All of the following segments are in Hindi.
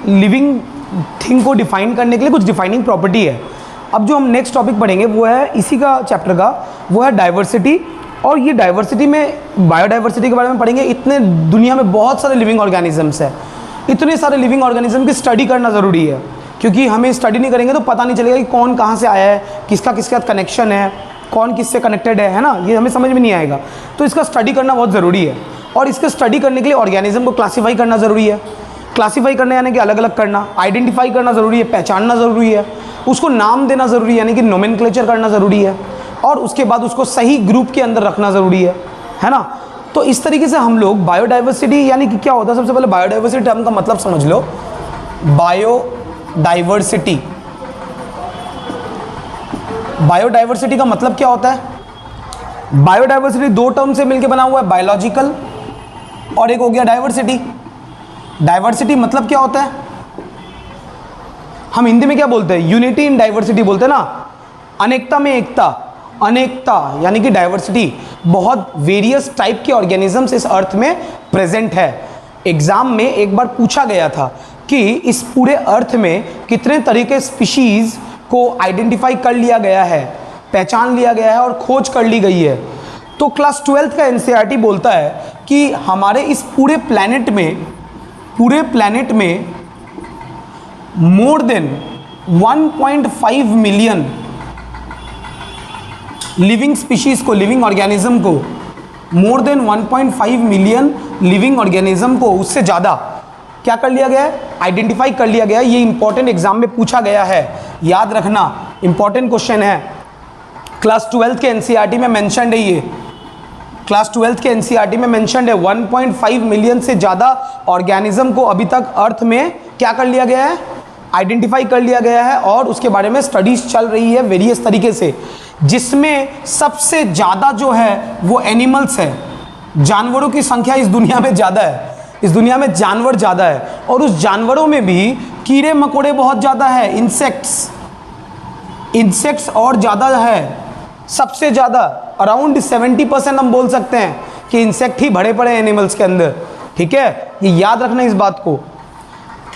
लिविंग थिंग को डिफाइन करने के लिए कुछ डिफाइनिंग प्रॉपर्टी है। अब जो हम नेक्स्ट टॉपिक पढ़ेंगे वो है इसी का चैप्टर का, वो है डाइवर्सिटी। और ये डाइवर्सिटी में बायोडाइवर्सिटी के बारे में पढ़ेंगे। इतने दुनिया में बहुत सारे लिविंग ऑर्गेनिजम्स हैं, इतने सारे लिविंग ऑर्गेनिज्म की स्टडी करना ज़रूरी है, क्योंकि हमें स्टडी नहीं करेंगे तो पता नहीं चलेगा कि कौन कहाँ से आया है, किसका किसके साथ कनेक्शन है, कौन किससे कनेक्टेड है ना, ये हमें समझ में नहीं आएगा। तो इसका स्टडी करना बहुत ज़रूरी है। और इसके स्टडी करने के लिए ऑर्गेनिज्म को क्लासीफाई करना ज़रूरी है। क्लासीफाई करना यानी कि अलग अलग करना, आइडेंटिफाई करना ज़रूरी है, पहचानना ज़रूरी है, उसको नाम देना ज़रूरी है यानी कि नोमेनक्लेचर करना ज़रूरी है, और उसके बाद उसको सही ग्रुप के अंदर रखना ज़रूरी है ना। तो इस तरीके से हम लोग बायोडाइवर्सिटी यानी कि क्या होता है, सबसे पहले बायोडाइवर्सिटी टर्म का मतलब समझ लो। बायोडाइवर्सिटी, बायोडाइवर्सिटी का मतलब क्या होता है? बायोडाइवर्सिटी दो टर्म से मिलकर बना हुआ है, बायोलॉजिकल और एक हो गया डाइवर्सिटी। डाइवर्सिटी मतलब क्या होता है? हम हिंदी में क्या बोलते हैं? यूनिटी इन डाइवर्सिटी बोलते हैं ना, अनेकता में एकता। अनेकता यानी कि डाइवर्सिटी, बहुत वेरियस टाइप के ऑर्गेनिजम्स इस अर्थ में प्रेजेंट है। एग्जाम में एक बार पूछा गया था कि इस पूरे अर्थ में कितने तरह के स्पीशीज को आइडेंटिफाई कर लिया गया है, पहचान लिया गया है और खोज कर ली गई है। तो क्लास 12th का एनसीईआरटी बोलता है कि हमारे इस पूरे प्लैनेट में more than 1.5 million living species को, लिविंग ऑर्गेनिज्म को, more than 1.5 million living organism को, उससे ज़्यादा क्या कर लिया गया है? आइडेंटिफाई कर लिया गया है। ये इंपॉर्टेंट एग्जाम में पूछा गया है, याद रखना, इंपॉर्टेंट क्वेश्चन है। क्लास 12th के एनसीईआरटी में मेंशन्ड है, ये क्लास 12th के एनसीईआरटी में मेंशन्ड है। 1.5 मिलियन से ज़्यादा ऑर्गेनिज्म को अभी तक अर्थ में क्या कर लिया गया है? आइडेंटिफाई कर लिया गया है, और उसके बारे में स्टडीज चल रही है वेरियस तरीके से, जिसमें सबसे ज़्यादा जो है वो एनिमल्स है। जानवरों की संख्या इस दुनिया में ज़्यादा है, इस दुनिया में जानवर ज़्यादा है, और उस जानवरों में भी कीड़े मकोड़े बहुत ज़्यादा है, इंसेक्ट्स और ज़्यादा है, सबसे ज़्यादा अराउंड 70% हम बोल सकते हैं कि इंसेक्ट ही भरे पड़े एनिमल्स के अंदर। ठीक है, ये याद रखना इस बात को।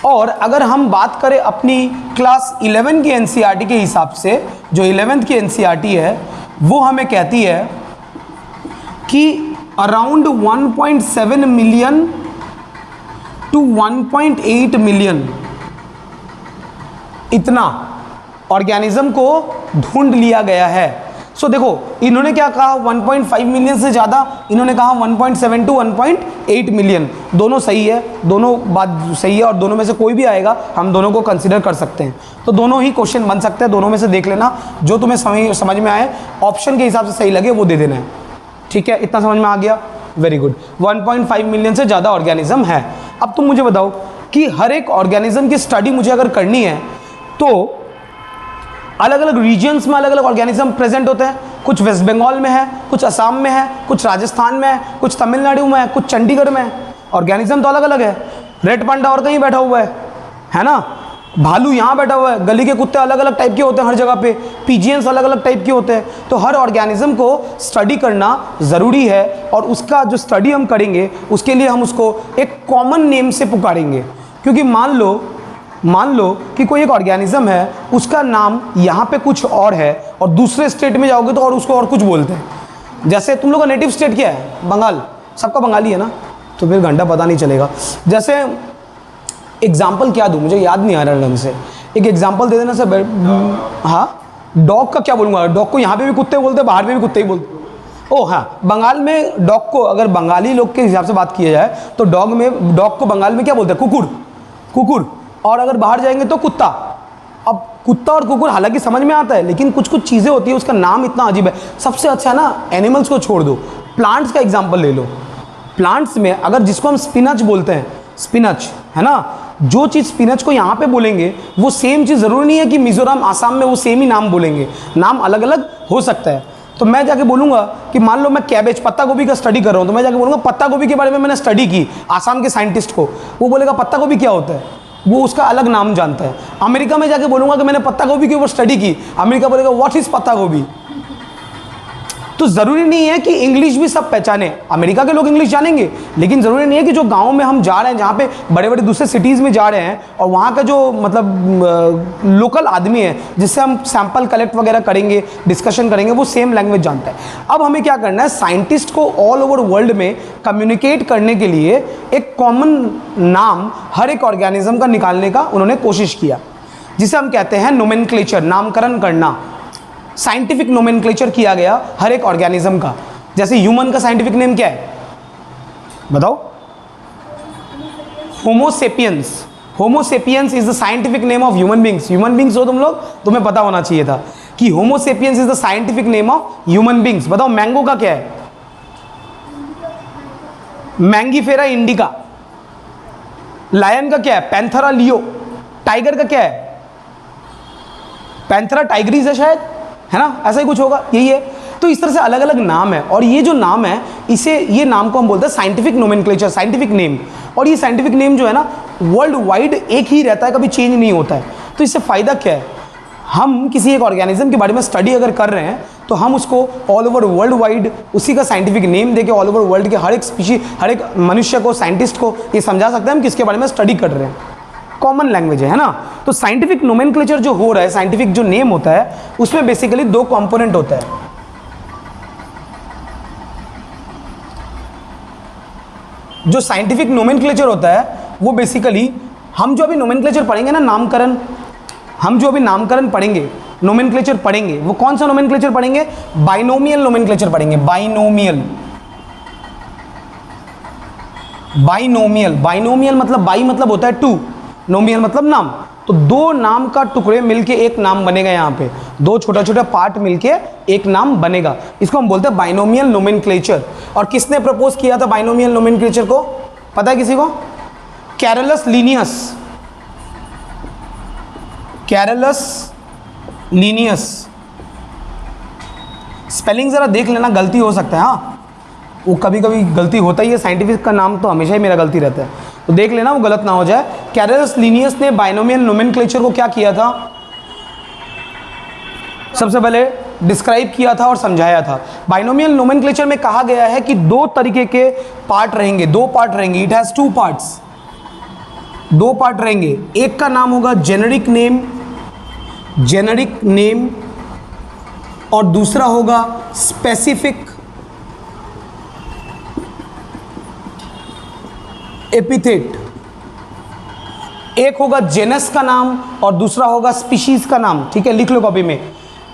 और अगर हम बात करें अपनी क्लास 11 की एनसीईआरटी के हिसाब से, जो 11th की एनसीईआरटी है वो हमें कहती है कि अराउंड 1.7 मिलियन टू 1.8 मिलियन इतना ऑर्गेनिज्म को ढूंढ लिया गया है। सो देखो, इन्होंने क्या कहा? 1.5 मिलियन से ज़्यादा, इन्होंने कहा 1.7 टू 1.8 मिलियन। दोनों सही है, दोनों बात सही है, और दोनों में से कोई भी आएगा हम दोनों को कंसिडर कर सकते हैं। तो दोनों ही क्वेश्चन बन सकते हैं, दोनों में से देख लेना, जो तुम्हें समझ में आए, ऑप्शन के हिसाब से सही लगे वो दे देना है। ठीक है, इतना समझ में आ गया? Very good. 1.5 मिलियन से ज़्यादा ऑर्गेनिज्म है। अब तुम मुझे बताओ कि हर एक ऑर्गेनिज्म की स्टडी मुझे अगर करनी है तो अलग अलग रीजन्स में अलग अलग ऑर्गेनिज्म प्रेजेंट होते हैं। कुछ वेस्ट बंगाल में है, कुछ असम में है, कुछ राजस्थान में है, कुछ तमिलनाडु में है, कुछ चंडीगढ़ में है। ऑर्गेनिज्म तो अलग अलग है। रेड पांडा और कहीं बैठा हुआ है ना, भालू यहाँ बैठा हुआ है, गली के कुत्ते अलग अलग टाइप के होते हैं हर जगह पे, पिजियंस अलग अलग टाइप के होते हैं। तो हर ऑर्गेनिज्म को स्टडी करना ज़रूरी है, और उसका जो स्टडी हम करेंगे उसके लिए हम उसको एक कॉमन नेम से पुकारेंगे। क्योंकि मान लो कि कोई एक ऑर्गेनिज्म है, उसका नाम यहाँ पे कुछ और है, और दूसरे स्टेट में जाओगे तो और उसको और कुछ बोलते हैं। जैसे तुम लोग का नेटिव स्टेट क्या है? बंगाल, सबका बंगाली है ना, तो फिर घंटा पता नहीं चलेगा। जैसे एग्जाम्पल क्या दूँ, मुझे याद नहीं आ रहा ढंग से, एक एग्जाम्पल दे देना सर। हाँ, डॉग का क्या बोलूँगा? डॉग को यहाँ पे भी कुत्ते बोलते हैं, बाहर में भी कुत्ते ही बोलते हैं। ओह हाँ, बंगाल में डॉग को अगर बंगाली लोग के हिसाब से बात किया जाए तो डॉग को बंगाल में क्या बोलते हैं? कुकुर। और अगर बाहर जाएंगे तो कुत्ता। अब कुत्ता और कुकुर हालांकि समझ में आता है, लेकिन कुछ कुछ चीज़ें होती है, उसका नाम इतना अजीब है। सबसे अच्छा है ना, एनिमल्स को छोड़ दो, प्लांट्स का एग्जाम्पल ले लो। प्लांट्स में अगर जिसको हम स्पिनच बोलते हैं, स्पिनच है ना, जो चीज़ स्पिनच को यहाँ पे बोलेंगे वो सेम चीज़ ज़रूरी नहीं है कि मिजोरम, आसाम में वो सेम ही नाम बोलेंगे, नाम अलग अलग हो सकता है। तो मैं जाके बोलूँगा कि मान लो मैं कैबेज, पत्ता गोभी का स्टडी कर रहा हूँ, तो मैं जाके बोलूँगा पत्ता गोभी के बारे में मैंने स्टडी की आसाम के साइंटिस्ट को, वो बोलेगा पत्ता गोभी क्या होता है, वो उसका अलग नाम जानता है। अमेरिका में जाके बोलूँगा कि मैंने पत्ता गोभी के ऊपर स्टडी की, अमेरिका बोलेगा व्हाट इज़ पत्ता गोभी। तो ज़रूरी नहीं है कि इंग्लिश भी सब पहचाने। अमेरिका के लोग इंग्लिश जानेंगे, लेकिन ज़रूरी नहीं है कि जो गांव में हम जा रहे हैं, जहाँ पे बड़े बड़े दूसरे सिटीज़ में जा रहे हैं, और वहाँ का जो मतलब लोकल आदमी है जिससे हम सैंपल कलेक्ट वगैरह करेंगे, डिस्कशन करेंगे, वो सेम लैंग्वेज जानता है। अब हमें क्या करना है, साइंटिस्ट को ऑल ओवर वर्ल्ड में कम्युनिकेट करने के लिए एक कॉमन नाम हर एक ऑर्गेनिज्म का निकालने का उन्होंने कोशिश किया, जिसे हम कहते हैं नोमेनक्लेचर, नामकरण करना। साइंटिफिक नोमेनक्लेचर किया गया हर एक ऑर्गेनिज्म का। जैसे ह्यूमन का साइंटिफिक नेम क्या है, बताओ? Homo sapiens. Homo sapiens is the scientific name of human beings. Human beings हो तुम लोग, तुम्हें पता होना चाहिए था कि Homo sapiens is the scientific name of human beings. बताओ मैंगो का क्या है? Mangifera indica. लायन का क्या है? Panthera leo. टाइगर का क्या है? पैंथेरा टाइग्रिस है शायद, है ना, ऐसा ही कुछ होगा, यही है। तो इस तरह से अलग अलग नाम है, और ये जो नाम है, ये नाम को हम बोलते हैं साइंटिफिक नोमेनक्लेचर, साइंटिफिक नेम। और ये साइंटिफिक नेम जो है ना, वर्ल्ड वाइड एक ही रहता है, कभी चेंज नहीं होता है। तो इससे फ़ायदा क्या है, हम किसी एक ऑर्गेनिज्म के बारे में स्टडी अगर कर रहे हैं तो हम उसको ऑल ओवर वर्ल्ड वाइड उसी का साइंटिफिक नेम देके ऑल ओवर वर्ल्ड के हर एक स्पीशीज, हर एक मनुष्य को, साइंटिस्ट को ये समझा सकते हैं हम किसके बारे में स्टडी कर रहे हैं। कॉमन लैंग्वेज है ना। तो साइंटिफिक नोमेनक्लेचर जो हो रहा है, साइंटिफिक जो नेम होता है, उसमें बेसिकली दो कंपोनेंट होता है। जो साइंटिफिक नोमेनक्लेचर होता है वो बेसिकली, हम जो अभी नोमेनक्लेचर पढ़ेंगे ना, नामकरण, हम जो अभी नामकरण पढ़ेंगे, नोमेनक्लेचर पढ़ेंगे, वो कौन सा नोमेनक्लेचर पढ़ेंगे? बाइनोमियल नोमेनक्लेचर पढ़ेंगे। बाइनोमियल, बाइनोमियल, बाइनोमियल मतलब बाई मतलब होता है टू, नोमियल मतलब नाम। तो दो नाम का टुकड़े मिलके एक नाम बनेगा। यहाँ पे दो छोटा छोटा पार्ट मिलके एक नाम बनेगा, इसको हम बोलते हैं बाइनोमियल नोमेनक्लेचर। और किसने प्रपोज किया था बाइनोमियल नोमेनक्लेचर को, पता है किसी को? Carlos Linnaeus. Carlos Linnaeus. Spelling जरा देख लेना, गलती हो सकता है, हाँ, वो कभी कभी गलती होता ही है, साइंटिफिक का नाम तो हमेशा ही मेरा गलती रहता है, तो देख लेना वो गलत ना हो जाए। कैरलस लीनियस ने बाइनोमियल नोमेनक्लेचर को क्या किया था, सबसे पहले डिस्क्राइब किया था और समझाया था। बाइनोमियल नोमेनक्लेचर में कहा गया है कि दो तरीके के पार्ट रहेंगे, दो पार्ट रहेंगे। इट हैज टू पार्ट्स, दो पार्ट रहेंगे। एक का नाम होगा जेनेरिक नेम, जेनेरिक नेम, और दूसरा होगा स्पेसिफिक एपिथेट। एक होगा जेनस का नाम और दूसरा होगा स्पीशीज का नाम। ठीक है, लिख लो कॉपी में।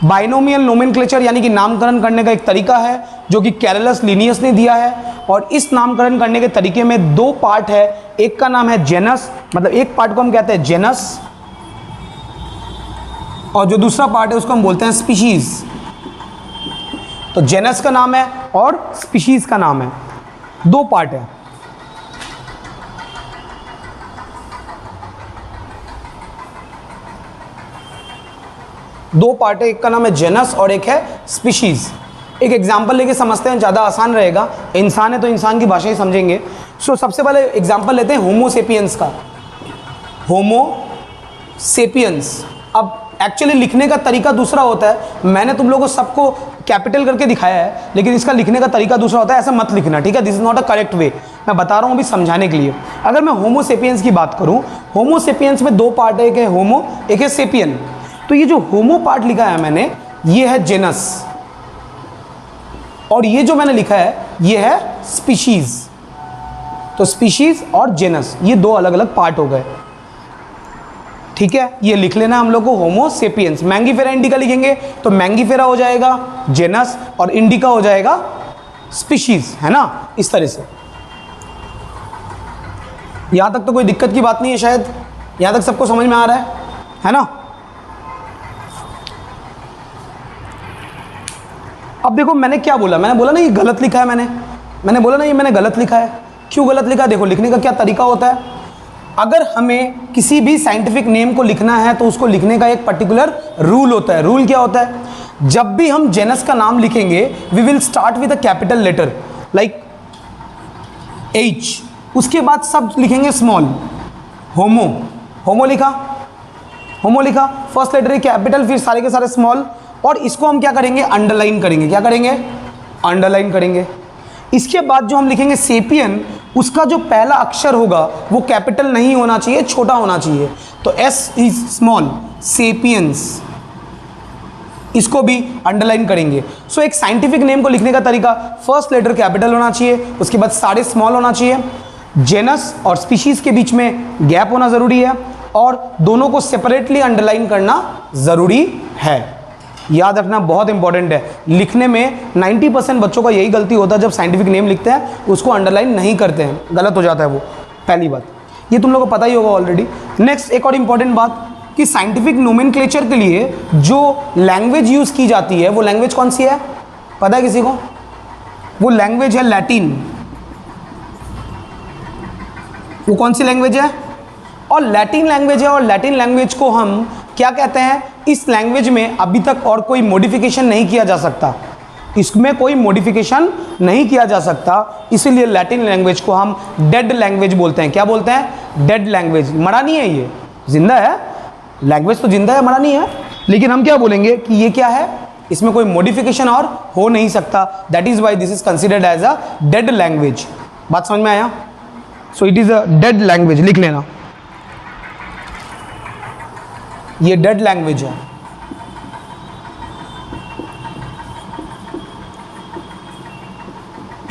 बाइनोमियल नोमेनक्लेचर यानी कि नामकरण करने का एक तरीका है जो कि कैरलस लीनियस ने दिया है, और इस नामकरण करने के तरीके में दो पार्ट है। एक का नाम है जेनस, मतलब एक पार्ट को हम कहते हैं जेनस, और जो दूसरा पार्ट है उसको हम बोलते हैं स्पीशीज। तो जेनस का नाम है और स्पीशीज का नाम है, दो पार्ट है। दो पार्ट है, एक का नाम है जेनस और एक है स्पीशीज। एक एग्जांपल लेके समझते हैं, ज़्यादा आसान रहेगा। इंसान है तो इंसान की भाषा ही समझेंगे। सो सबसे पहले एग्जांपल लेते हैं होमो सेपियंस का। होमो सेपियंस, अब एक्चुअली लिखने का तरीका दूसरा होता है। मैंने तुम लोगों को सबको कैपिटल करके दिखाया है, लेकिन इसका लिखने का तरीका दूसरा होता है। ऐसा मत लिखना, ठीक है? This is not a correct way. मैं बता रहा हूँ अभी समझाने के लिए। अगर मैं होमो सेपियंस की बात करूँ, होमो सेपियंस में दो पार्ट है, एक है होमो, एक है सेपियन। तो ये जो होमो पार्ट लिखा है मैंने, ये है जेनस, और ये जो मैंने लिखा है ये है स्पीशीज। तो स्पीशीज और जेनस ये दो अलग अलग पार्ट हो गए। ठीक है, ये लिख लेना हम लोग को होमो सेपियंस। मैंगीफेरा इंडिका लिखेंगे तो मैंगीफेरा हो जाएगा जेनस और इंडिका हो जाएगा स्पीशीज, है ना, इस तरह से। यहां तक तो कोई दिक्कत की बात नहीं है, शायद यहां तक सबको समझ में आ रहा है ना? अब देखो मैंने क्या बोला, मैंने बोला ना ये गलत लिखा है, मैंने बोला ना ये मैंने गलत लिखा है। क्यों गलत लिखा? देखो लिखने का क्या तरीका होता है। अगर हमें किसी भी साइंटिफिक नेम को लिखना है तो उसको लिखने का एक पर्टिकुलर रूल होता है। रूल क्या होता है? जब भी हम जेनस का नाम लिखेंगे, we will start with a capital letter like H, उसके बाद सब लिखेंगे स्मॉल। होमो, होमो लिखा, होमो लिखा, फर्स्ट लेटर कैपिटल, फिर सारे के सारे स्मॉल, और इसको हम क्या करेंगे? अंडरलाइन करेंगे। क्या करेंगे? अंडरलाइन करेंगे। इसके बाद जो हम लिखेंगे सेपियन, उसका जो पहला अक्षर होगा वो कैपिटल नहीं होना चाहिए, छोटा होना चाहिए। तो एस इज स्मॉल, सेपियंस, इसको भी अंडरलाइन करेंगे। सो एक साइंटिफिक नेम को लिखने का तरीका, फर्स्ट लेटर कैपिटल होना चाहिए, उसके बाद सारे स्मॉल होना चाहिए, जेनस और स्पीशीज के बीच में गैप होना जरूरी है, और दोनों को सेपरेटली अंडरलाइन करना जरूरी है। याद रखना बहुत इंपॉर्टेंट है। लिखने में 90% बच्चों का यही गलती होता है, जब साइंटिफिक नेम लिखते हैं उसको अंडरलाइन नहीं करते हैं, गलत हो जाता है वो, पहली बात। ये तुम लोगों को पता ही होगा ऑलरेडी। नेक्स्ट एक और इंपॉर्टेंट बात कि साइंटिफिक नोमेनक्लेचर के लिए जो लैंग्वेज यूज की जाती है वो लैंग्वेज कौन सी है, पता है किसी को? वो लैंग्वेज है लैटिन। वो कौन सी लैंग्वेज है? और लैटिन लैंग्वेज है। और लैटिन लैंग्वेज को हम क्या कहते हैं? इस लैंग्वेज में अभी तक और कोई मॉडिफिकेशन नहीं किया जा सकता, इसमें कोई मॉडिफिकेशन नहीं किया जा सकता, इसीलिए लैटिन लैंग्वेज को हम डेड लैंग्वेज बोलते हैं। क्या बोलते हैं? Dead language. मरा नहीं है, ये जिंदा है, लैंग्वेज तो जिंदा है, मरा नहीं है, लेकिन हम क्या बोलेंगे कि ये क्या है, इसमें कोई मॉडिफिकेशन और हो नहीं सकता। That is why this is considered as a dead language. बात समझ में आया? So it is a dead language, लिख लेना, ये डेड लैंग्वेज है।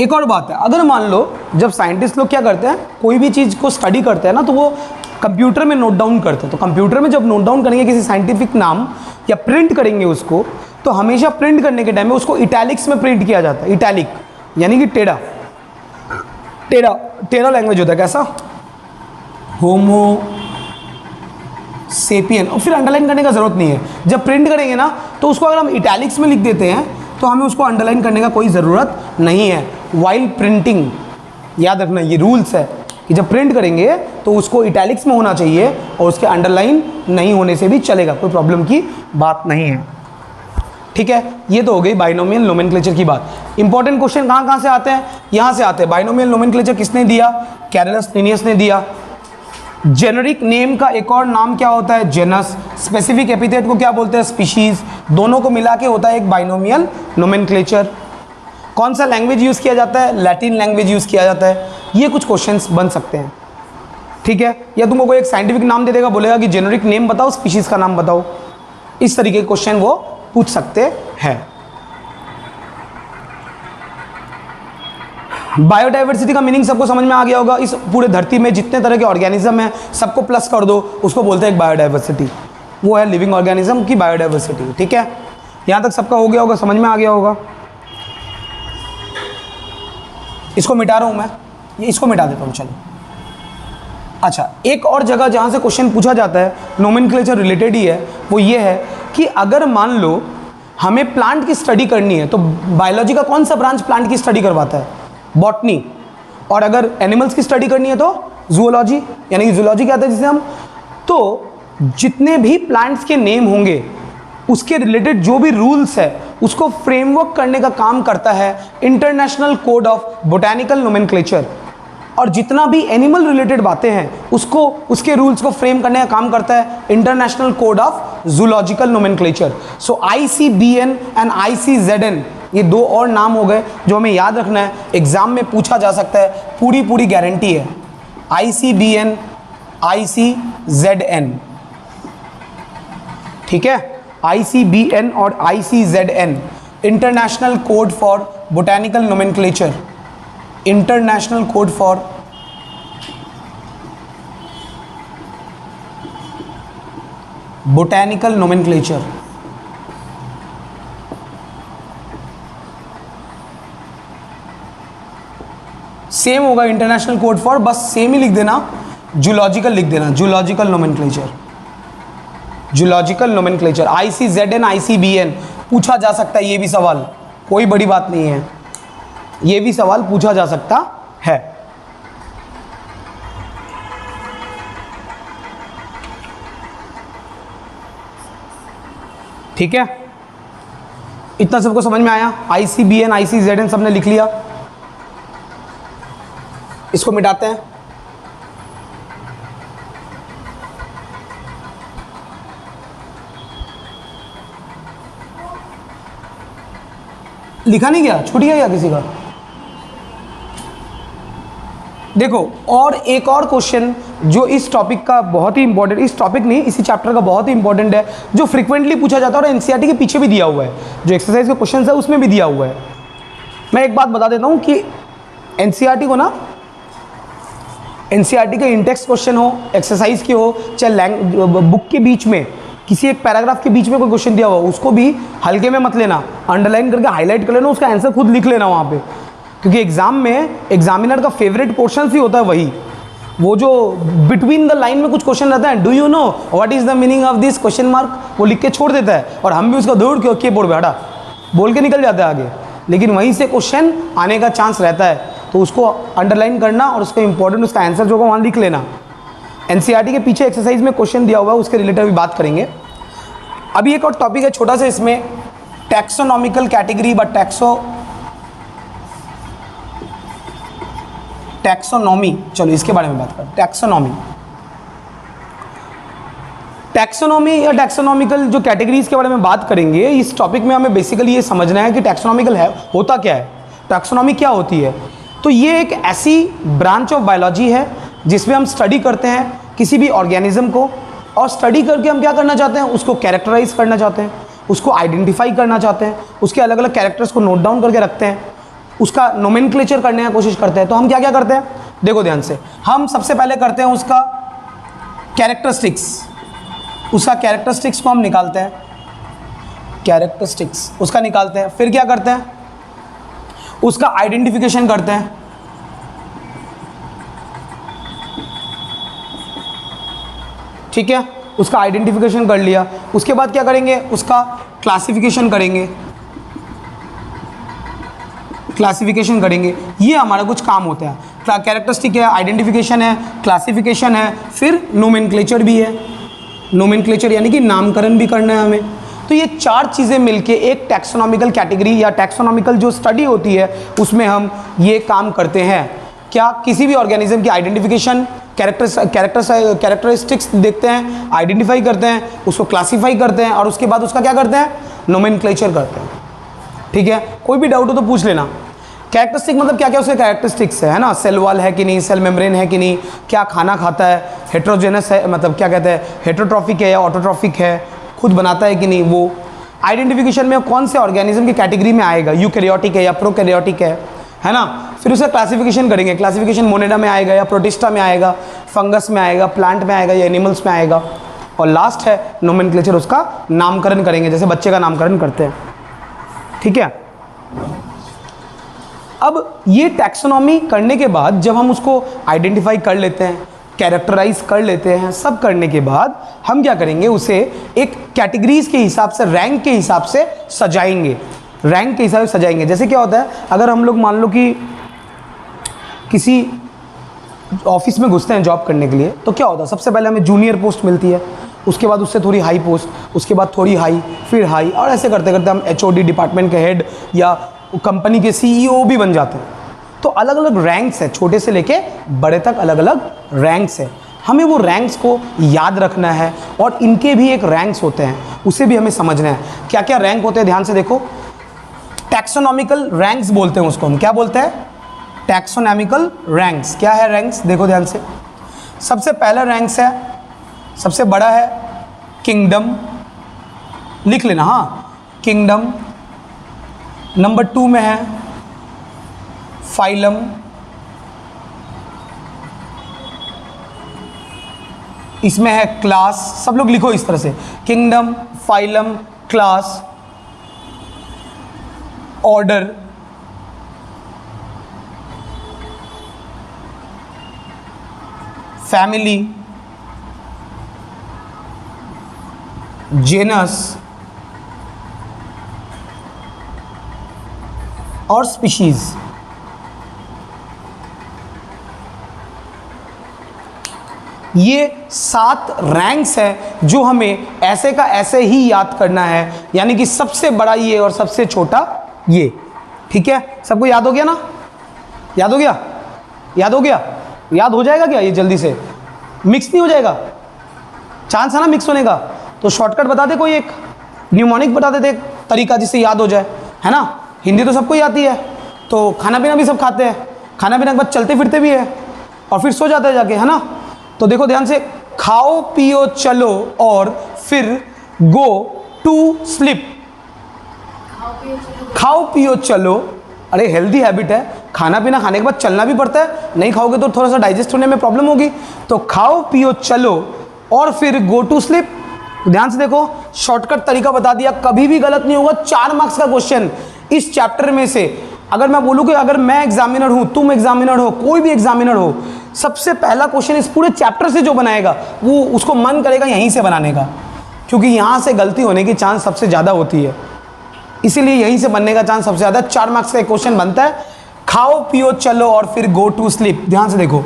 एक और बात है, अगर मान लो जब साइंटिस्ट लोग क्या करते हैं, कोई भी चीज को स्टडी करते हैं ना, तो वो कंप्यूटर में नोट डाउन करते हैं। तो कंप्यूटर में जब नोट डाउन करेंगे किसी साइंटिफिक नाम या प्रिंट करेंगे उसको, तो हमेशा प्रिंट करने के टाइम में उसको इटैलिक्स में प्रिंट किया जाता है। इटैलिक यानी कि टेढ़ा टेढ़ा टेढ़ा लैंग्वेज होता है। कैसा? होमो सेपियन। और फिर अंडरलाइन करने का जरूरत नहीं है। जब प्रिंट करेंगे ना, तो उसको अगर हम इटैलिक्स में लिख देते हैं तो हमें उसको अंडरलाइन करने का कोई ज़रूरत नहीं है। वाइल प्रिंटिंग, याद रखना ये रूल्स है कि जब प्रिंट करेंगे तो उसको इटैलिक्स में होना चाहिए और उसके अंडरलाइन नहीं होने से भी चलेगा, कोई प्रॉब्लम की बात नहीं है। ठीक है, ये तो हो गई बाइनोमियल नोमेनक्लेचर की बात। इंपॉर्टेंट क्वेश्चन कहाँ से आते हैं? यहाँ से आते हैं। बाइनोमियल नोमेनक्लेचर किसने दिया? कैरलस लिनियस ने दिया। जेनरिक नेम का एक और नाम क्या होता है? जेनस। स्पेसिफिक एपिथेट को क्या बोलते हैं? स्पीशीज। दोनों को मिला के होता है एक बाइनोमियल नोमेनक्लेचर। कौन सा लैंग्वेज यूज़ किया जाता है? लैटिन लैंग्वेज यूज़ किया जाता है। ये कुछ क्वेश्चंस बन सकते हैं। ठीक है, या तुमको कोई एक साइंटिफिक नाम दे देगा, बोलेगा कि जेनरिक नेम बताओ, स्पीशीज का नाम बताओ। इस तरीके के क्वेश्चन वो पूछ सकते हैं। बायोडाइवर्सिटी का मीनिंग सबको समझ में आ गया होगा। इस पूरे धरती में जितने तरह के ऑर्गेनिज्म हैं सबको प्लस कर दो, उसको बोलते हैं एक बायोडाइवर्सिटी। वो है लिविंग ऑर्गेनिज्म की बायोडाइवर्सिटी। ठीक है, यहां तक सबका हो गया होगा, समझ में आ गया होगा। इसको मिटा रहा हूं मैं, ये इसको मिटा देता हूं। चलो, अच्छा, एक और जगह जहां से क्वेश्चन पूछा जाता है, नोमेनक्लेचर रिलेटेड ही है, वो ये है कि अगर मान लो हमें प्लांट की स्टडी करनी है, तो बायोलॉजी का कौन सा ब्रांच प्लांट की स्टडी करवाता है? बॉटनी। और अगर एनिमल्स की स्टडी करनी है तो जूलॉजी, यानी कि जूलॉजी कहते हैं जिसे हम। तो जितने भी प्लांट्स के नेम होंगे उसके रिलेटेड जो भी रूल्स है उसको फ्रेमवर्क करने का काम करता है international code of botanical nomenclature. और जितना भी एनिमल रिलेटेड बातें हैं उसको, उसके रूल्स को फ्रेम करने का काम करता है international code of zoological nomenclature. So ICBN and ICZN, ये दो और नाम हो गए जो हमें याद रखना है, एग्जाम में पूछा जा सकता है, पूरी गारंटी है। ICBN, ICZN, ठीक है, ICBN और ICZN, international code for botanical nomenclature, international code for botanical nomenclature. Same होगा इंटरनेशनल कोड फॉर, बस सेम ही लिख देना, जूलॉजिकल लिख देना, zoological nomenclature, zoological nomenclature. ICZN, ICBN पूछा जा सकता है, ये भी सवाल, कोई बड़ी बात नहीं है, ये भी सवाल पूछा जा सकता है। ठीक है, इतना सबको समझ में आया? ICBN, ICZN सबने लिख लिया। इसको मिटाते हैं। लिखा नहीं गया, छूट गया किसी का? देखो, और एक और क्वेश्चन जो इस टॉपिक का बहुत ही इंपॉर्टेंट, इस टॉपिक नहीं, इसी चैप्टर का बहुत ही इंपॉर्टेंट है, जो फ्रीक्वेंटली पूछा जाता है और एनसीईआरटी के पीछे भी दिया हुआ है, जो एक्सरसाइज के क्वेश्चन है उसमें भी दिया हुआ है। मैं एक बात बता देता हूँ कि एनसीईआरटी को ना, एनसीईआरटी के इंटेक्स्ट क्वेश्चन हो, एक्सरसाइज के हो, चाहे बुक के बीच में किसी एक पैराग्राफ के बीच में कोई क्वेश्चन दिया हुआ, उसको भी हल्के में मत लेना, अंडरलाइन करके हाईलाइट कर लेना, उसका आंसर खुद लिख लेना वहाँ पे, क्योंकि एग्जाम में एग्जामिनर का फेवरेट पोर्शन ही होता है वही, वो जो बिटवीन द लाइन में कुछ क्वेश्चन रहता है, do you know what is the meaning of this question mark, वो लिख के छोड़ देता है और हम भी उसका दौड़ के ओके बोर्ड पे हटा बोल के निकल जाता है आगे, लेकिन वहीं से क्वेश्चन आने का चांस रहता है, तो उसको अंडरलाइन करना और उसका इंपॉर्टेंट उसका आंसर जो होगा वहाँ लिख लेना। एनसीईआरटी के पीछे एक्सरसाइज में क्वेश्चन दिया हुआ है, उसके रिलेटेड भी बात करेंगे। अभी एक और टॉपिक है छोटा सा इसमें, टैक्सोनॉमिकल कैटेगरी व टैक्सोनॉमी, चलो इसके बारे में बात करें। टैक्सोनॉमी या टैक्सोनॉमिकल जो कैटेगरीज के बारे में बात करेंगे, इस टॉपिक में हमें बेसिकली ये समझना है कि टैक्सोनॉमिकल है होता क्या है, टैक्सोनॉमी क्या होती है। तो ये एक ऐसी ब्रांच ऑफ बायोलॉजी है जिसमें हम स्टडी करते हैं किसी भी ऑर्गेनिज्म को, और स्टडी करके हम क्या करना चाहते हैं, उसको कैरेक्टराइज करना चाहते हैं, उसको आइडेंटिफाई करना चाहते हैं, उसके अलग अलग कैरेक्टर्स को नोट डाउन करके रखते हैं, उसका नोमेनक्लेचर करने की कोशिश करते हैं। तो हम क्या क्या करते हैं, देखो ध्यान से, हम सबसे पहले करते हैं उसका कैरेक्टरिस्टिक्स, उसका कैरेक्टरिस्टिक्स को हम निकालते हैं, कैरेक्टरिस्टिक्स उसका निकालते हैं। फिर क्या करते हैं, उसका आइडेंटिफिकेशन करते हैं, ठीक है, उसका आइडेंटिफिकेशन कर लिया। उसके बाद क्या करेंगे, उसका क्लासिफिकेशन करेंगे, क्लासिफिकेशन करेंगे, ये हमारा कुछ काम होता है। कैरेक्टरिस्टिक है, आइडेंटिफिकेशन है, क्लासिफिकेशन है, फिर नोमेनक्लेचर भी है, नोमेनक्लेचर यानी कि नामकरण भी करना है हमें। तो ये चार चीज़ें मिलके एक टैक्सोनॉमिकल कैटेगरी या टैक्सोनॉमिकल जो स्टडी होती है उसमें हम ये काम करते हैं। क्या, किसी भी ऑर्गेनिज्म की आइडेंटिफिकेशन, कैरेक्टरिस्टिक्स देखते हैं, आइडेंटिफाई करते हैं, उसको क्लासीफाई करते हैं, और उसके बाद उसका क्या करते हैं, नोमेनक्लेचर करते हैं, ठीक है। कोई भी डाउट हो तो पूछ लेना। कैरेक्टरिस्टिक मतलब क्या क्या उसके कैरेक्टरिस्टिक्स है ना, सेल वॉल है कि नहीं, सेल मेम्ब्रेन है कि नहीं, क्या खाना खाता है, हेट्रोजेनस है, मतलब क्या कहते हैं, हेट्रोट्रॉफिक है या ऑटोट्रॉफिक है, खुद बनाता है कि नहीं, वो आइडेंटिफिकेशन में कौन से ऑर्गेनिज्म की कैटेगरी में आएगा, यूकैरियोटिक है या प्रोकैरियोटिक है ना। फिर उसका क्लासिफिकेशन करेंगे, क्लासिफिकेशन मोनेडा में आएगा या प्रोटिस्टा में आएगा, फंगस में आएगा, प्लांट में आएगा या एनिमल्स में आएगा, और लास्ट है नोमेनक्लेचर, उसका नामकरण करेंगे, जैसे बच्चे का नामकरण करते हैं, ठीक है। अब ये टैक्सोनॉमी करने के बाद जब हम उसको आइडेंटिफाई कर लेते हैं, कैरेक्टराइज कर लेते हैं, सब करने के बाद हम क्या करेंगे, उसे एक कैटेगरीज के हिसाब से, रैंक के हिसाब से सजाएंगे, रैंक के हिसाब से सजाएंगे। जैसे क्या होता है, अगर हम लोग मान लो कि किसी ऑफिस में घुसते हैं जॉब करने के लिए, तो क्या होता है, सबसे पहले हमें जूनियर पोस्ट मिलती है, उसके बाद उससे थोड़ी हाई पोस्ट, उसके बाद थोड़ी हाई, फिर हाई, और ऐसे करते करते हम एचओडी, डिपार्टमेंट के हेड या कंपनी के सीईओ भी बन जाते हैं। तो अलग अलग रैंक्स है, छोटे से लेके बड़े तक अलग अलग रैंक्स है। हमें वो रैंक्स को याद रखना है, और इनके भी एक रैंक्स होते हैं, उसे भी हमें समझना है। क्या क्या रैंक होते हैं, ध्यान से देखो। टैक्सोनॉमिकल रैंक्स बोलते हैं उसको, हम क्या बोलते हैं, टैक्सोनॉमिकल रैंक्स। क्या है रैंक्स, देखो ध्यान से। सबसे पहला रैंक्स है, सबसे बड़ा है किंगडम, लिख लेना, हाँ, किंगडम। नंबर 2 में है फाइलम, इसमें है क्लास, सब लोग लिखो इस तरह से, kingdom, phylum, class, order, family, genus और स्पीशीज। ये 7 रैंक्स है जो हमें ऐसे का ऐसे ही याद करना है, यानी कि सबसे बड़ा ये और सबसे छोटा ये, ठीक है। सबको याद हो गया ना, याद हो गया, याद हो गया, याद हो जाएगा क्या ये जल्दी से, मिक्स नहीं हो जाएगा, चांस है ना मिक्स होने का। तो शॉर्टकट बता दे कोई, एक न्यूमोनिक बता देते एक तरीका जिससे याद हो जाए, है ना। हिंदी तो सबको ही आती है, तो खाना पीना भी सब खाते हैं, खाना पीना के बाद चलते फिरते भी है और फिर सो जाते हैं जाके, है ना। तो देखो ध्यान से, खाओ पियो चलो और फिर गो टू स्लीप। खाओ पियो चलो, अरे हेल्दी हैबिट है, खाना पीना खाने के बाद चलना भी पड़ता है, नहीं खाओगे तो थोड़ा सा डाइजेस्ट होने में प्रॉब्लम होगी। तो खाओ पियो चलो और फिर गो टू स्लीप। ध्यान से देखो, शॉर्टकट तरीका बता दिया, कभी भी गलत नहीं होगा। 4 मार्क्स का क्वेश्चन इस चैप्टर में से। अगर मैं बोलूँ कि अगर मैं एग्जामिनर हूँ, तुम एग्जामिनर हो, कोई भी एग्जामिनर हो, सबसे पहला क्वेश्चन इस पूरे चैप्टर से जो बनाएगा वो उसको मन करेगा यहीं से बनाने का, क्योंकि यहाँ से गलती होने की चांस सबसे ज़्यादा होती है, इसीलिए यहीं से बनने का चांस सबसे ज़्यादा। 4 मार्क्स का क्वेश्चन बनता है, खाओ पियो चलो और फिर गो टू स्लीप। ध्यान से देखो,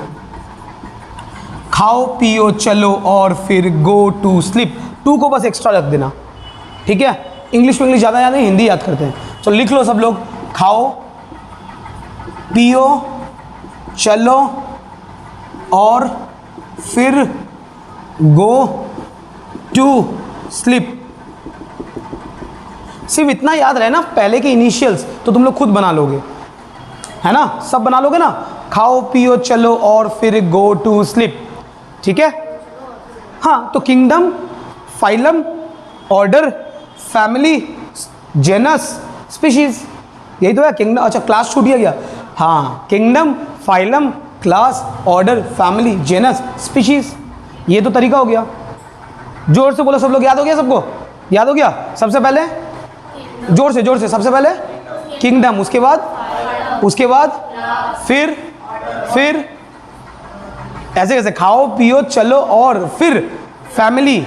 खाओ पियो चलो और फिर गो टू स्लीप। टू को बस एक्स्ट्रा रख देना, ठीक है। इंग्लिश में ज़्यादा याद नहीं, हिंदी याद करते हैं। तो लिख लो सब लोग, खाओ पियो चलो और फिर गो टू स्लीप। सिर्फ इतना याद रहे ना, पहले के इनिशियल्स तो तुम लोग खुद बना लोगे, है ना, सब बना लोगे ना। खाओ पियो चलो और फिर गो टू स्लीप, ठीक है। हाँ, तो kingdom, phylum, order, family, genus, species, यही तो है किंगडम। अच्छा, क्लास छूट गया। हाँ, kingdom, phylum, class, order, family, genus, species, ये तो तरीका हो गया। जोर से बोलो सब लोग, याद हो गया सबको? याद हो गया? सबसे पहले जोर से सबसे पहले किंगडम, उसके बाद फिर ऐसे कैसे, खाओ पियो चलो और फिर फैमिली,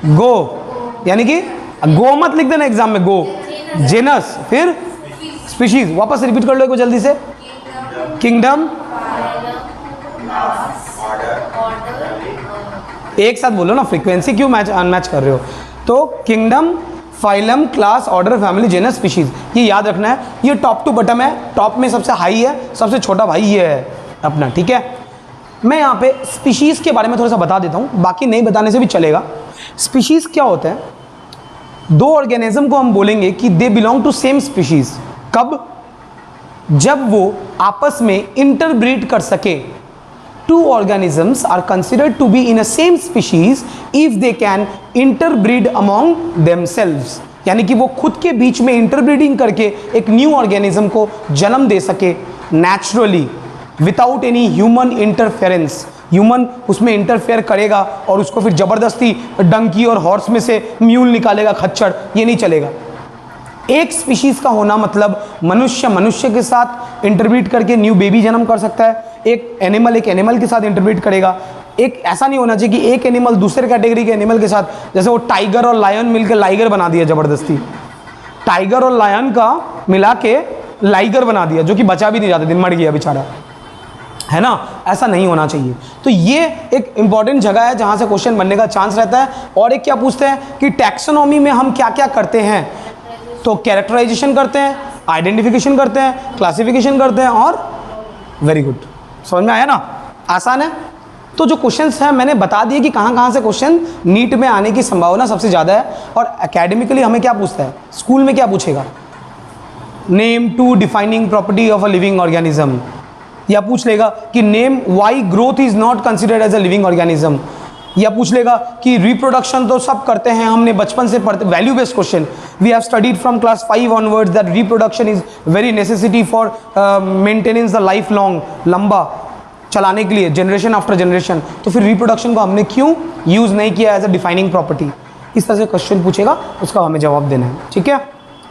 गो, यानी कि गो मत लिख देना एग्जाम में, गो, जेनस, फिर स्पीशीज। वापस रिपीट कर लो एक जल्दी से, किंगडम, एक साथ बोलो ना, फ्रीक्वेंसी क्यों मैच अनमैच कर रहे हो। तो kingdom, phylum, class, order, family, genus, species, ये याद रखना है। ये टॉप टू बटम है, टॉप में सबसे हाई है, सबसे छोटा भाई ये है अपना, ठीक है। मैं यहाँ पे स्पीशीज के बारे में थोड़ा सा बता देता हूँ, बाकी नहीं बताने से भी चलेगा। स्पीशीज क्या होता है? दो ऑर्गेनिज्म को हम बोलेंगे कि they belong to same species. कब? जब वो आपस में इंटरब्रीड कर सके। Two organisms are considered to be in a same species if they can interbreed among themselves, यानी कि वो खुद के बीच में इंटरब्रीडिंग करके एक न्यू ऑर्गेनिज्म को जन्म दे सके naturally, without any human interference. Human उसमें इंटरफेयर करेगा और उसको फिर ज़बरदस्ती डंकी और हॉर्स में से म्यूल निकालेगा, खच्चर, ये नहीं चलेगा। एक स्पीशीज़ का होना मतलब मनुष्य के साथ इंटरब्रीड करके न्यू बेबी जन्म कर सकता है, एक एनिमल के साथ इंटरब्रीड करेगा। एक ऐसा नहीं होना चाहिए कि एक एनिमल दूसरे कैटेगरी के एनिमल के साथ, जैसे वो टाइगर और लायन मिलकर लाइगर बना दिया ज़बरदस्ती, टाइगर और लायन का मिला के लाइगर बना दिया, जो कि बचा भी नहीं जाते दिन, मर गया बेचारा, है ना। ऐसा नहीं होना चाहिए। तो ये एक इंपॉर्टेंट जगह है जहाँ से क्वेश्चन बनने का चांस रहता है। और एक क्या पूछते हैं कि टैक्सोनॉमी में हम क्या क्या करते हैं, तो कैरेक्टराइजेशन करते हैं, आइडेंटिफिकेशन करते हैं, क्लासिफिकेशन करते हैं, और वेरी गुड, समझ में आया ना, आसान है। तो जो क्वेश्चंस हैं मैंने बता दिए कि कहाँ कहाँ से क्वेश्चन नीट में आने की संभावना सबसे ज़्यादा है। और एकेडमिकली हमें क्या पूछता है, स्कूल में क्या पूछेगा, name two defining property of a living organism, या पूछ लेगा कि name why growth is not considered as a living organism, या पूछ लेगा कि रिप्रोडक्शन तो सब करते हैं, हमने बचपन से पढ़ते, value based question, we have studied from class 5 onwards that reproduction is very necessity for maintenance the life long, लंबा चलाने के लिए जनरेशन आफ्टर जनरेशन। तो फिर रिप्रोडक्शन को हमने क्यों यूज़ नहीं किया एज अ डिफाइनिंग प्रॉपर्टी, इस तरह से क्वेश्चन पूछेगा, उसका हमें जवाब देना है। ठीक है,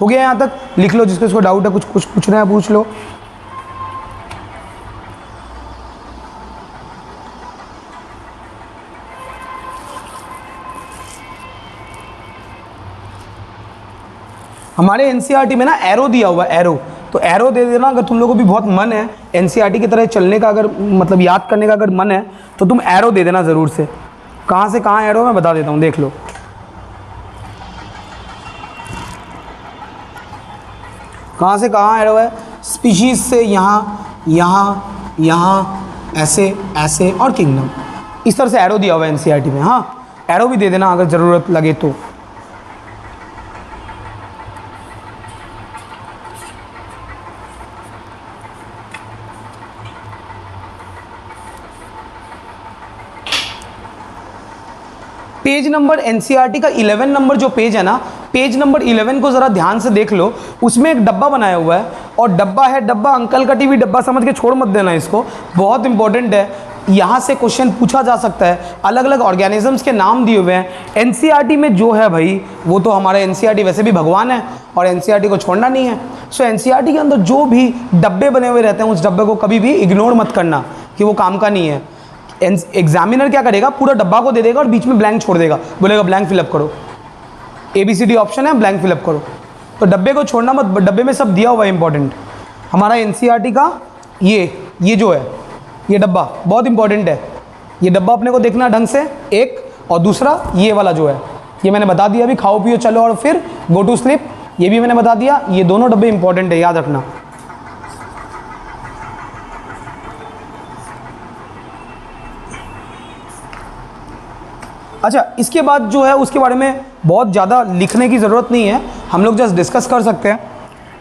हो गया यहाँ तक, लिख लो, जिसको इसको डाउट है, कुछ पूछना है पूछ लो। हमारे एनसीईआरटी में ना एरो दिया हुआ है, एरो, तो एरो दे देना अगर तुम लोगों को भी बहुत मन है एनसीईआरटी की तरह चलने का, अगर मतलब याद करने का अगर मन है तो तुम एरो दे देना ज़रूर से। कहाँ से कहाँ एरो मैं बता देता हूँ, देख लो। कहाँ से कहाँ एरो है, स्पीशीज़ से यहाँ, यहाँ, यहाँ, ऐसे ऐसे, और किंगडम, इस तरह से एरो दिया हुआ है एनसीईआरटी में। हाँ, एरो भी दे देना अगर ज़रूरत लगे तो। पेज नंबर एनसीईआरटी का 11 नंबर जो पेज है ना, पेज नंबर 11 को ज़रा ध्यान से देख लो। उसमें एक डब्बा बनाया हुआ है, और डब्बा है, डब्बा अंकल का टीवी डब्बा समझ के छोड़ मत देना इसको, बहुत इंपॉर्टेंट है। यहाँ से क्वेश्चन पूछा जा सकता है। अलग अलग ऑर्गेनिजम्स के नाम दिए हुए हैं एनसीईआरटी में जो है भाई, वो तो हमारा एनसीईआरटी वैसे भी भगवान है और एनसीईआरटी को छोड़ना नहीं है। सो एनसीईआरटी के अंदर जो भी डब्बे बने हुए रहते हैं उस डब्बे को कभी भी इग्नोर मत करना कि वो काम का नहीं है। एग्जामिनर क्या करेगा, पूरा डब्बा को दे देगा और बीच में ब्लैंक छोड़ देगा, बोलेगा ब्लैंक फिलअप करो, ABCD ऑप्शन है, ब्लैंक फिलअप करो। तो डब्बे को छोड़ना मत, डब्बे में सब दिया हुआ है इंपॉर्टेंट। हमारा एनसीईआरटी का ये जो है, ये डब्बा बहुत इंपॉर्टेंट है। ये डब्बा अपने को देखना ढंग से, एक, और दूसरा ये वाला जो है, ये मैंने बता दिया अभी, खाओ पियो चलो और फिर गो टू स्लीप, ये भी मैंने बता दिया। ये दोनों डब्बे इंपॉर्टेंट है, याद रखना। अच्छा, इसके बाद जो है उसके बारे में बहुत ज़्यादा लिखने की ज़रूरत नहीं है, हम लोग जस्ट डिस्कस कर सकते हैं।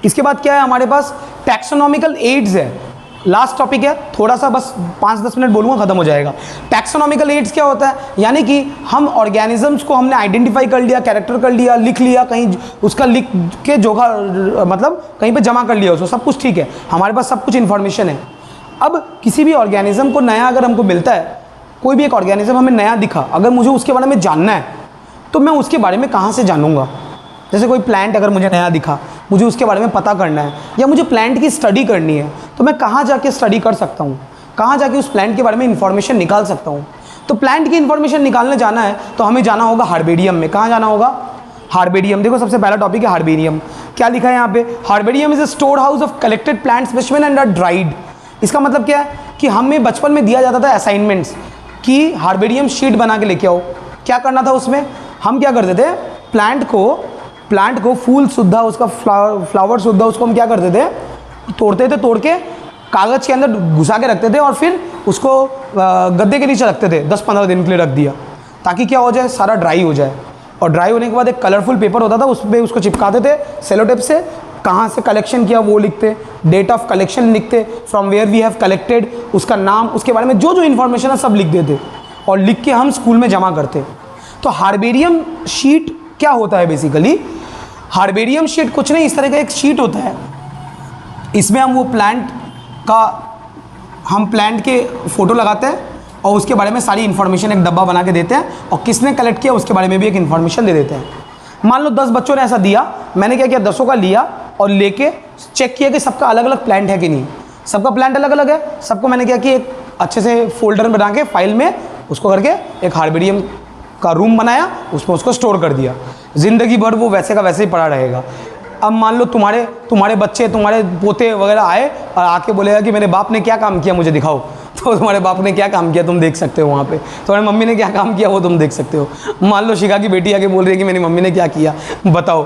इसके बाद क्या है हमारे पास, टैक्सोनॉमिकल एड्स है, लास्ट टॉपिक है, थोड़ा सा बस 5-10 मिनट बोलूँगा, ख़त्म हो जाएगा। टैक्सोनॉमिकल एड्स क्या होता है, यानी कि हम ऑर्गेनिजम्स को हमने आइडेंटिफाई कर लिया, कैरेक्टर कर लिया, लिख लिया, कहीं उसका लिख के जोखा मतलब कहीं पे जमा कर लिया उसको, सब कुछ ठीक है, हमारे पास सब कुछ इन्फॉर्मेशन है। अब किसी भी ऑर्गेनिज्म को नया अगर हमको मिलता है, कोई भी एक ऑर्गेनिज्म हमें नया दिखा, अगर मुझे उसके बारे में जानना है तो मैं उसके बारे में कहाँ से जानूँगा। जैसे कोई प्लांट अगर मुझे नया दिखा, मुझे उसके बारे में पता करना है, या मुझे प्लांट की स्टडी करनी है, तो मैं कहाँ जाके स्टडी कर सकता हूँ, कहाँ जाके उस प्लांट के बारे में इंफॉर्मेशन निकाल सकता हूँ। तो प्लांट की इंफॉर्मेशन निकालने जाना है तो हमें जाना होगा हार्बेरियम में। कहाँ जाना होगा, हार्बेरियम। देखो सबसे पहला टॉपिक है हार्बेरियम। क्या लिखा है यहाँ पे, herbarium is a store house of collected plant specimen and are dried. इसका मतलब क्या है कि हमें बचपन में दिया जाता था असाइनमेंट्स कि हार्बेरियम शीट बना के लेके आओ। क्या करना था उसमें, हम क्या करते थे, प्लांट को फूल सुद्धा, उसका फ्लावर सुद्धा, उसको हम क्या करते थे, तोड़ते थे, तोड़ के कागज़ के अंदर घुसा के रखते थे और फिर उसको गद्दे के नीचे रखते थे, 10-15 दिन के लिए रख दिया, ताकि क्या हो जाए, सारा ड्राई हो जाए। और ड्राई होने के बाद एक कलरफुल पेपर होता था, उस पर उसको चिपकाते थे सेलो टेप से, कहाँ से कलेक्शन किया वो लिखते, डेट ऑफ कलेक्शन लिखते, from where we have collected, उसका नाम, उसके बारे में जो जो इन्फॉर्मेशन है सब लिख देते और लिख के हम स्कूल में जमा करते। तो हार्बेरियम शीट क्या होता है, बेसिकली हार्बेरियम शीट कुछ नहीं, इस तरह का एक शीट होता है, इसमें हम वो प्लांट के फ़ोटो लगाते हैं और उसके बारे में सारी इन्फॉर्मेशन एक डब्बा बना के देते हैं, और किसने कलेक्ट किया उसके बारे में भी एक इन्फॉर्मेशन दे देते हैं। मान लो 10 बच्चों ने ऐसा दिया, मैंने क्या किया, 10 का लिया और लेके चेक किया कि सबका अलग अलग प्लांट है कि नहीं, सबका प्लांट अलग अलग है, सबको मैंने क्या किया, एक अच्छे से फोल्डर बना के फाइल में उसको करके एक हार्बेरियम का रूम बनाया, उसमें उसको स्टोर कर दिया, ज़िंदगी भर वो वैसे का वैसे ही पड़ा रहेगा। अब मान लो तुम्हारे बच्चे, तुम्हारे पोते वगैरह आए और आके बोलेगा कि मेरे बाप ने क्या काम किया मुझे दिखाओ, तो तुम्हारे बाप ने क्या काम किया तुम देख सकते हो वहाँ पे, तुम्हारी मम्मी ने क्या काम किया वो तुम देख सकते हो। मान लो शिखा की बेटी आके बोल रही है कि मेरी मम्मी ने क्या किया बताओ,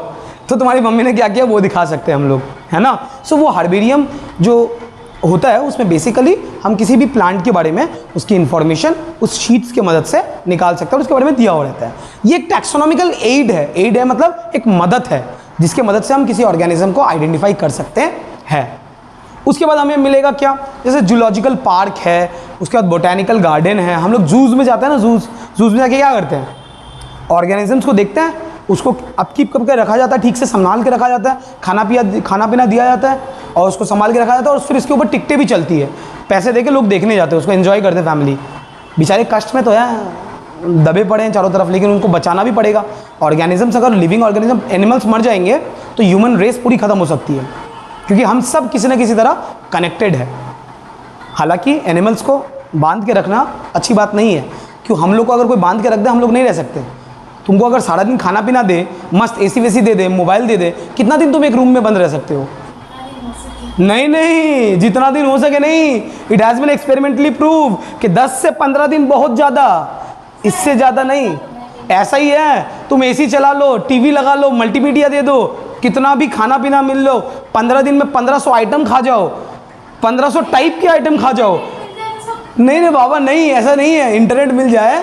तो तुम्हारी मम्मी ने क्या किया वो दिखा सकते हैं हम लोग, है ना। सो वो हार्बेरियम जो होता है उसमें बेसिकली हम किसी भी प्लांट के बारे में उसकी इन्फॉर्मेशन उस शीट्स की मदद से निकाल सकते हैं और उसके बारे में दिया हुआ रहता है। ये एक टैक्सोनॉमिकल एड है, एड है मतलब एक मदद है जिसके मदद से हम किसी ऑर्गेनिज्म को आइडेंटिफाई कर सकते हैं। उसके बाद हमें मिलेगा क्या, जैसे जूलॉजिकल पार्क है, उसके बाद बोटैनिकल गार्डन है। हम लोग जूज में जाते हैं ना, जूज में जाके क्या करते हैं, ऑर्गेनिजम्स को देखते हैं, उसको अपकीप करके रखा जाता है, ठीक से संभाल के रखा जाता है, खाना पीना दिया जाता है और उसको संभाल के रखा जाता है, और फिर इसके ऊपर टिकटें भी चलती है, पैसे दे के लोग देखने जाते हैं, उसको एंजॉय करते हैं फैमिली। बेचारे कष्ट में तो है, दबे पड़े हैं चारों तरफ, लेकिन उनको बचाना भी पड़ेगा। ऑर्गेनिजम्स, अगर लिविंग ऑर्गेनिज्म, एनिमल्स मर जाएंगे तो ह्यूमन रेस पूरी ख़त्म हो सकती है, क्योंकि हम सब किसी न किसी तरह कनेक्टेड है। हालांकि एनिमल्स को बांध के रखना अच्छी बात नहीं है, क्यों, हम लोग को अगर कोई बांध के रख दे हम लोग नहीं रह सकते। तुमको अगर सारा दिन खाना पीना दे, मस्त एसी वेसी दे दे, मोबाइल दे दे, कितना दिन तुम एक रूम में बंद रह सकते हो? नहीं, जितना दिन हो सके नहीं। It has been experimentally prove कि 10 से 15 दिन बहुत ज़्यादा, इससे ज़्यादा नहीं। ऐसा ही है, तुम एसी चला लो, टीवी लगा लो, मल्टीमीडिया दे दो, कितना भी खाना पीना मिल लो, 15 दिन में 1500 आइटम खा जाओ, 1500 टाइप के आइटम खा जाओ। नहीं बाबा, नहीं, ऐसा नहीं है। इंटरनेट मिल जाए,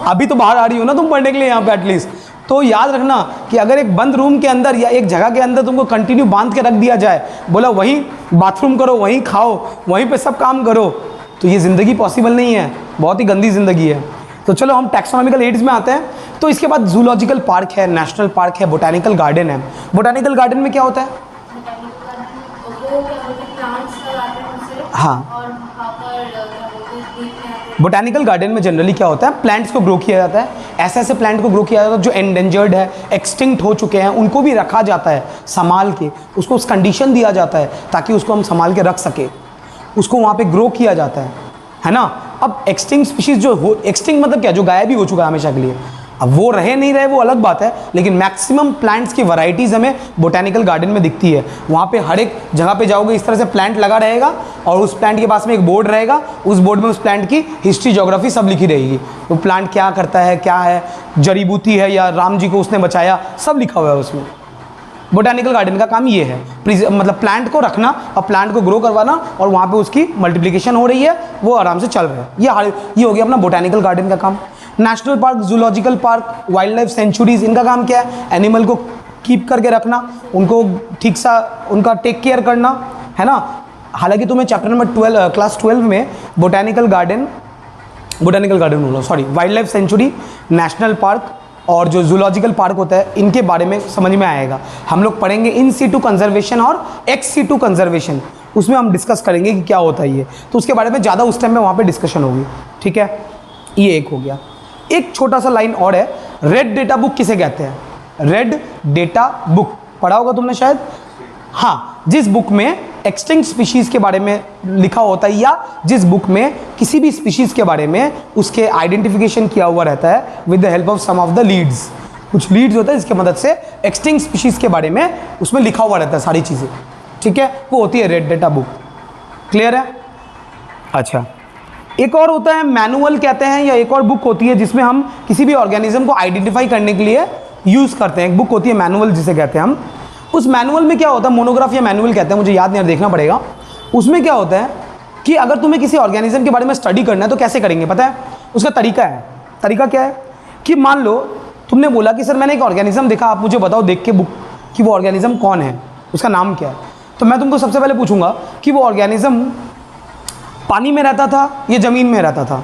अभी तो बाहर आ रही हो ना तुम पढ़ने के लिए यहाँ पे एटलीस्ट, तो याद रखना कि अगर एक बंद रूम के अंदर या एक जगह के अंदर तुमको कंटिन्यू बांध के रख दिया जाए, बोला वहीं बाथरूम करो, वहीं खाओ, वहीं पे सब काम करो, तो ये ज़िंदगी पॉसिबल नहीं है, बहुत ही गंदी ज़िंदगी है। तो चलो हम टैक्सोनॉमिकल एड्स में आते हैं। तो इसके बाद जूलॉजिकल पार्क है, नेशनल पार्क है, बोटानिकल गार्डन है। बोटानिकल गार्डन में क्या होता है? हाँ, बोटानिकल गार्डन में जनरली क्या होता है, प्लांट्स को ग्रो किया जाता है। ऐसे ऐसे प्लांट को ग्रो किया जाता है जो एंडेंजर्ड है, एक्सटिंक्ट हो चुके हैं, उनको भी रखा जाता है संभाल के, उसको उस कंडीशन दिया जाता है ताकि उसको हम संभाल के रख सके, उसको वहाँ पे ग्रो किया जाता है ना। अब एक्सटिंक्ट स्पीशीज जो हो, एक्सटिंक्ट मतलब क्या, जो गायब ही हो चुका है हमेशा के लिए, अब वो रहे नहीं रहे वो अलग बात है, लेकिन मैक्सिमम प्लांट्स की वैरायटीज़ हमें बोटेनिकल गार्डन में दिखती है। वहाँ पे हर एक जगह पे जाओगे इस तरह से प्लांट लगा रहेगा और उस प्लांट के पास में एक बोर्ड रहेगा, उस बोर्ड में उस प्लांट की हिस्ट्री, ज्योग्राफी सब लिखी रहेगी। वो प्लांट क्या करता है, क्या है, जड़ी बूटी है या राम जी को उसने बचाया, सब लिखा हुआ है उसमें। बोटेनिकल गार्डन का काम ये है, मतलब प्लांट को रखना और प्लांट को ग्रो करवाना, और वहाँ पे उसकी मल्टीप्लिकेशन हो रही है, वो आराम से चल रहा है। ये हो गया अपना बोटेनिकल गार्डन का काम। National park, zoological park, wild life sanctuaries, इनका काम क्या है? एनिमल को कीप करके रखना, उनको ठीक सा उनका टेक केयर करना, है ना। हालांकि तुम्हें चैप्टर नंबर 12 क्लास 12 में बोटेनिकल गार्डन बोलो sorry, wild life sanctuary, national park और जो जूलॉजिकल पार्क होता है, इनके बारे में समझ में आएगा। हम लोग पढ़ेंगे इन सीटू कंजर्वेशन और एक्स सीटू कंजर्वेशन, उसमें हम डिस्कस करेंगे कि क्या होता है ये, तो उसके बारे में ज़्यादा उस टाइम में वहाँ पे डिस्कशन होगी। ठीक है, ये एक हो गया। एक छोटा सा लाइन और है, रेड डेटा बुक किसे कहते हैं? रेड डेटा बुक पढ़ा होगा तुमने शायद। हाँ, जिस बुक में एक्सटिंक्ट स्पीशीज के बारे में लिखा होता है, या जिस बुक में किसी भी स्पीशीज के बारे में उसके आइडेंटिफिकेशन किया हुआ रहता है with the help of some of the leads. कुछ लीड्स होता है जिसकी मदद से एक्सटिंक्ट स्पीशीज के बारे में उसमें लिखा हुआ रहता है सारी चीज़ें। ठीक है, वो होती है रेड डेटा बुक। क्लियर है? अच्छा, एक और होता है मैनुअल कहते हैं, या एक और बुक होती है जिसमें हम किसी भी ऑर्गेनिज्म को आइडेंटिफाई करने के लिए यूज़ करते हैं। एक बुक होती है मैनुअल जिसे कहते हैं हम। उस मैनुअल में क्या होता है, मोनोग्राफ या मैनुअल कहते हैं, मुझे याद नहीं, देखना पड़ेगा। उसमें क्या होता है कि अगर तुम्हें किसी ऑर्गेनिज्म के बारे में स्टडी करना है तो कैसे करेंगे पता है? उसका तरीका है। तरीका क्या है कि मान लो तुमने बोला कि सर मैंने एक ऑर्गेनिज्म देखा, आप मुझे बताओ देख के बुक कि वो ऑर्गेनिज्म कौन है, उसका नाम क्या है। तो मैं तुमको सबसे पहले पूछूंगा कि वो ऑर्गेनिज्म पानी में रहता था या ज़मीन में रहता था?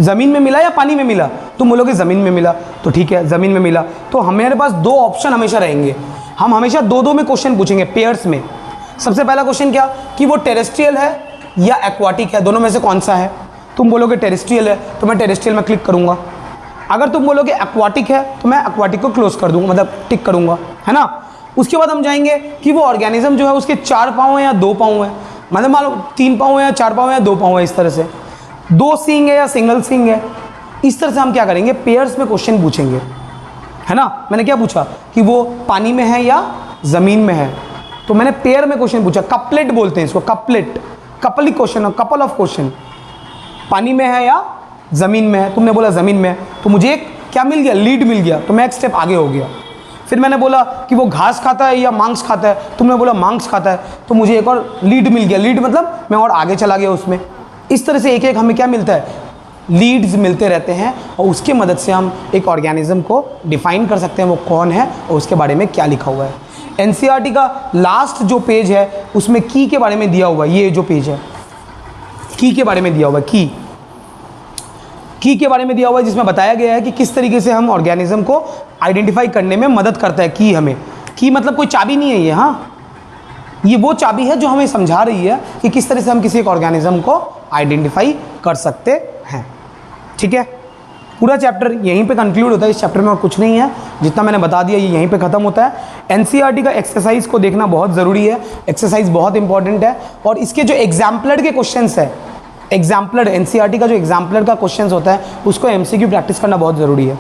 ज़मीन में मिला या पानी में मिला? तुम बोलोगे ज़मीन में मिला, तो ठीक है, ज़मीन में मिला तो हमारे पास दो ऑप्शन हमेशा रहेंगे। हम हमेशा दो दो में क्वेश्चन पूछेंगे पेयर्स में। सबसे पहला क्वेश्चन क्या कि वो टेरेस्ट्रियल है या एक्वाटिक है, दोनों में से कौन सा है? तुम बोलोगे टेरेस्ट्रियल है तो मैं टेरेस्ट्रियल में क्लिक करूँगा। अगर तुम बोलोगे एक्वाटिक है तो मैं एक्वाटिक को क्लोज कर दूँगा, मतलब टिक करूँगा, है ना। उसके बाद हम जाएंगे कि वो ऑर्गेनिज्म जो है उसके 4 पाँव हैं या 2 पाँव हैं, मतलब मान लो 3 पाँव है या 4 पाँव है या 2 पाँव है, इस तरह से 2 सींग है या सिंगल सींग है। इस तरह से हम क्या करेंगे, पेयर्स में क्वेश्चन पूछेंगे, है ना। मैंने क्या पूछा कि वो पानी में है या ज़मीन में है, तो मैंने पेयर में क्वेश्चन पूछा। कपलेट बोलते हैं इसको, couplet, couple question, couple of question. पानी में है या ज़मीन में है, तुमने बोला ज़मीन में है, तो मुझे एक क्या मिल गया, लीड मिल गया, तो मैं एक स्टेप आगे हो गया। फिर मैंने बोला कि वो घास खाता है या मांस खाता है, तुमने बोला मांस खाता है, तो मुझे एक और लीड मिल गया। लीड मतलब मैं और आगे चला गया उसमें। इस तरह से एक एक हमें क्या मिलता है, लीड्स मिलते रहते हैं, और उसके मदद से हम एक ऑर्गेनिज्म को डिफाइन कर सकते हैं वो कौन है और उसके बारे में क्या लिखा हुआ है। एनसीईआरटी का लास्ट जो पेज है उसमें की के बारे में दिया हुआ है। ये जो पेज है की के बारे में दिया हुआ है, की के बारे में दिया हुआ है, जिसमें बताया गया है कि किस तरीके से हम ऑर्गेनिज्म को आइडेंटिफाई करने में मदद करता है। की हमें, की मतलब कोई चाबी नहीं है ये, हाँ, ये वो चाबी है जो हमें समझा रही है कि किस तरह से हम किसी एक ऑर्गेनिज्म को आइडेंटिफाई कर सकते हैं। ठीक है, पूरा चैप्टर यहीं पे कंक्लूड होता है। इस चैप्टर में और कुछ नहीं है, जितना मैंने बता दिया ये यहीं पे ख़त्म होता है। एनसीईआरटी का एक्सरसाइज को देखना बहुत ज़रूरी है, एक्सरसाइज बहुत इंपॉर्टेंट है। और इसके जो एग्जाम्पलर के क्वेश्चंस है, एग्जाम्पलर एनसीईआरटी का जो एग्जाम्पलर का क्वेश्चंस होता है उसको एमसीक्यू प्रैक्टिस करना बहुत ज़रूरी है।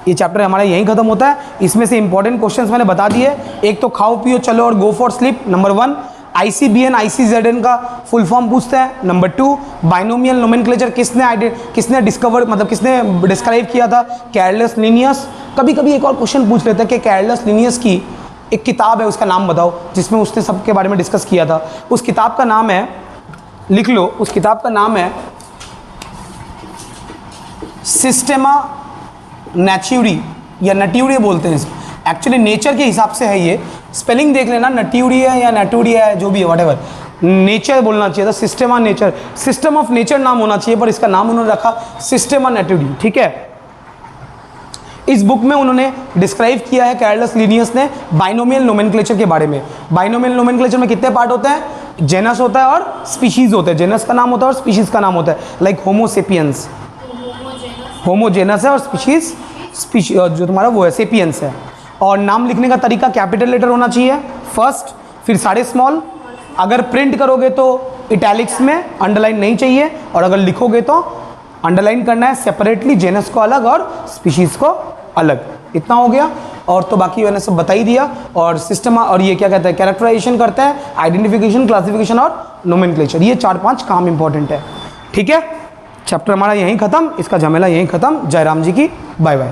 ये चैप्टर हमारा यहीं खत्म होता है। इसमें से इंपॉर्टेंट क्वेश्चंस मैंने बता दिए। एक तो खाओ पियो चलो और go for sleep, number 1। ICBN ICZN का फुल फॉर्म पूछते हैं, नंबर 2। बाइनोमियल नोमेनक्लेचर किसने डिस्कवर, मतलब किसने डिस्क्राइब किया था, कैरलस लिनियस। कभी कभी एक और क्वेश्चन पूछ लेता है कि कैरलस लिनियस की एक किताब है, उसका नाम बताओ, जिसमें उसने सबके बारे में डिस्कस किया था। उस किताब का नाम है, लिख लो, उस किताब का नाम है सिस्टेमा नेचुरी या नट्यूरी बोलते हैं। एक्चुअली नेचर के हिसाब से है ये, स्पेलिंग देख लेना, नट्यूरी है या नेटूरी है, जो भी है, व्हाटएवर। नेचर बोलना चाहिए था, system of nature, system of nature नाम होना चाहिए, पर इसका नाम उन्होंने रखा सिस्टम ऑफ नेचर। ठीक है, इस बुक में उन्होंने डिस्क्राइब किया है कैरलस लिनियस ने बाइनोमियल नोमेनक्लेचर के बारे में। बाइनोमियल नोमेनक्लेचर में कितने पार्ट होते हैं? जेनस होता है और स्पीशीज होते हैं, जेनस का नाम होता है और स्पीशीज का नाम होता है, लाइक होमोसेपियंस, होमोजेनस है और स्पीशीज जो तुम्हारा वो है सेपियंस है। और नाम लिखने का तरीका कैपिटल लेटर होना चाहिए फर्स्ट, फिर सारे स्मॉल, अगर प्रिंट करोगे तो इटैलिक्स में, अंडरलाइन नहीं चाहिए, और अगर लिखोगे तो अंडरलाइन करना है सेपरेटली, जेनस को अलग और स्पीशीज को अलग। इतना हो गया, और तो बाकी मैंने सब बता ही दिया। और सिस्टम और ये क्या कहते हैं, कैरेक्टराइजेशन करता है, आइडेंटिफिकेशन, क्लासिफिकेशन और नोमेनक्लेचर, ये 4-5 काम इंपॉर्टेंट है। ठीक है, चैप्टर हमारा यहीं खत्म, इसका झमेला यहीं खत्म। जयराम जी की बाय बाय।